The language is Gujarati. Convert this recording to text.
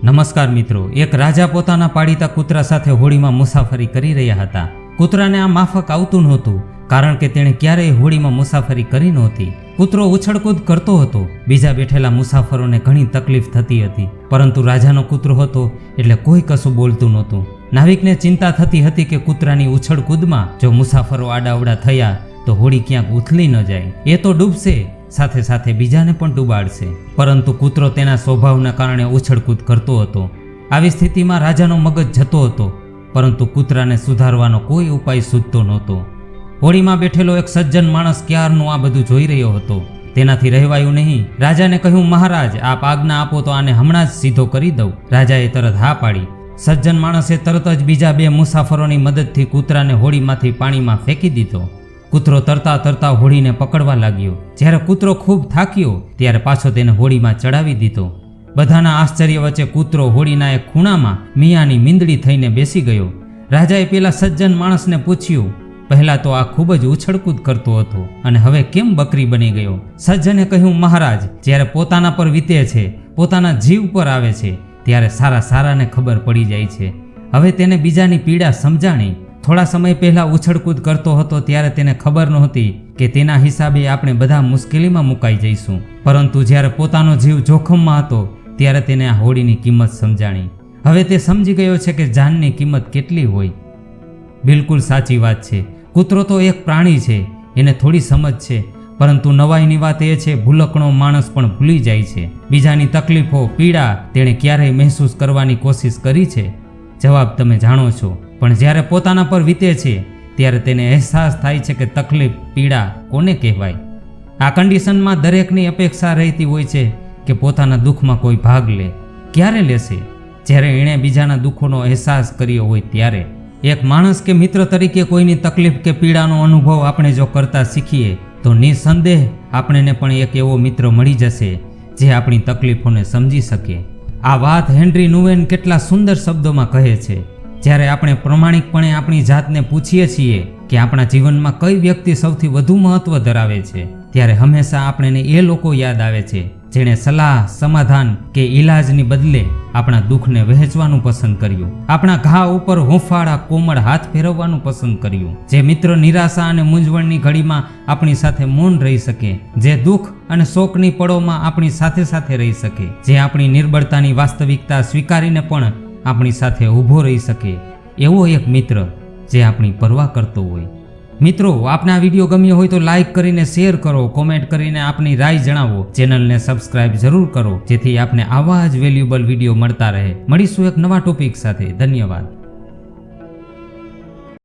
નમસ્કાર મિત્રો, એક રાજા પોતાના પાળીતા કૂતરા સાથે હોડીમાં મુસાફરી કરી રહ્યા હતા. કૂતરાને આ માફક આવતું નહોતું, કારણ કે તેણે ક્યારેય હોડીમાં મુસાફરી કરી નહોતી. કૂતરો ઉછળકૂદ કરતો હતો. બીજા બેઠેલા મુસાફરોને ઘણી તકલીફ થતી હતી, પરંતુ રાજાનો કૂતરો હતો એટલે કોઈ કશું બોલતું નહોતું. નાવિકને ચિંતા થતી હતી કે કૂતરાની ઉછળકૂદમાં જો મુસાફરો આડાઅવડા થયા તો હોડી ક્યાંક ઉથલી ન જાય. એ તો ડૂબશે, સાથે સાથે બીજાને પણ ડૂબાડશે. પરંતુ કૂતરો તેના સ્વભાવના કારણે ઉછળકૂદ કરતો હતો. આવી સ્થિતિમાં રાજાનો મગજ જતો હતો, પરંતુ કૂતરાને સુધારવાનો કોઈ ઉપાય સૂઝતો નહોતો. હોડીમાં બેઠેલો એક સજ્જન માણસ ક્યારનો આ બધું જોઈ રહ્યો હતો. તેનાથી રહેવાયું નહીં. રાજાને કહ્યું, મહારાજ, આપ આજ્ઞા આપો તો આને હમણાં જ સીધો કરી દઉં. રાજાએ તરત હા પાડી. સજ્જન માણસે તરત જ બીજા બે મુસાફરોની મદદથી કૂતરાને હોડીમાંથી પાણીમાં ફેંકી દીધો. કૂતરો તરતા તરતા હોડીને પકડવા લાગ્યો. જ્યારે કૂતરો ખૂબ થાક્યો ત્યારે પાછો તેને હોડીમાં ચડાવી દીધો. બધાના આશ્ચર્ય વચ્ચે કૂતરો હોડીના એક ખૂણામાં મિયાની મીંદડી થઈને બેસી ગયો. રાજાએ પેલા સજ્જન માણસને પૂછ્યું, પહેલા તો આ ખૂબ જ ઉછળકૂદ કરતો હતો અને હવે કેમ બકરી બની ગયો? સજ્જને કહ્યું, મહારાજ, જ્યારે પોતાના પર વીતે છે, પોતાના જીવ પર આવે છે, ત્યારે સારાને ખબર પડી જાય છે. હવે તેને બીજાની પીડા સમજાણી. થોડા સમય પહેલા ઉછળકૂદ કરતો હતો ત્યારે તેને ખબર નહોતી કે તેના હિસાબે આપણે બધા મુશ્કેલીમાં મુકાઈ જઈશું. પરંતુ જ્યારે પોતાનો જીવ જોખમમાં હતો ત્યારે તેને આ હોડીની કિંમત સમજાણી. હવે તે સમજી ગયો છે કે જાનની કિંમત કેટલી હોય. બિલકુલ સાચી વાત છે. કૂતરો તો એક પ્રાણી છે, એને થોડી સમજ છે, પરંતુ નવાઈની વાત એ છે, ભૂલકણો માણસ પણ ભૂલી જાય છે. બીજાની તકલીફો, પીડા તેણે ક્યારેય મહેસૂસ કરવાની કોશિશ કરી છે? જવાબ તમે જાણો છો. પણ જ્યારે પોતાના પર વીતે છે ત્યારે તેને અહેસાસ થાય છે કે તકલીફ, પીડા કોને કહેવાય. આ કન્ડિશનમાં દરેકની અપેક્ષા રહેતી હોય છે કે પોતાના દુઃખમાં કોઈ ભાગ લે. ક્યારે લેશે? જ્યારે એણે બીજાના દુઃખોનો અહેસાસ કર્યો હોય ત્યારે. એક માણસ કે મિત્ર તરીકે કોઈની તકલીફ કે પીડાનો અનુભવ આપણે જો કરતા શીખીએ તો નિસંદેહ આપણને પણ એક એવો મિત્ર મળી જશે જે આપણી તકલીફોને સમજી શકે. આ વાત હેનરી નુવેન કેટલા સુંદર શબ્દોમાં કહે છે. જ્યારે આપણે પ્રમાણિકપણે આપણી જાતને પૂછીએ છીએ કે આપણા જીવનમાં કઈ વ્યક્તિ સૌથી વધુ મહત્વ ધરાવે છે, ત્યારે હંમેશા આપણને એ લોકો યાદ આવે છે જેણે સલાહ, સમાધાન કે ઈલાજની બદલે આપણા દુઃખને વહેંચવાનું પસંદ કર્યું, આપણા ઘા ઉપર હુંફાળા કોમળ હાથ ફેરવવાનું પસંદ કર્યું, જે મિત્ર નિરાશા અને મૂંઝવણની ઘડીમાં આપણી સાથે મૌન રહી શકે, જે દુઃખ અને શોકની પળોમાં આપણી સાથે રહી શકે, જે આપણી નિર્બળતાની વાસ્તવિકતા સ્વીકારીને પણ આપણી સાથે ઊભો રહી શકે. એવો એક મિત્ર જે આપણી પરવા કરતો હોય. મિત્રો, આપને આ વિડીયો ગમ્યો હોય તો લાઈક કરીને શેર કરો, કોમેન્ટ કરીને આપની રાય જણાવો. ચેનલને સબસ્ક્રાઇબ જરૂર કરો જેથી આપને આવા જ વેલ્યુએબલ વિડીયો મળતા રહે. મળીશું એક નવા ટોપિક સાથે. ધન્યવાદ.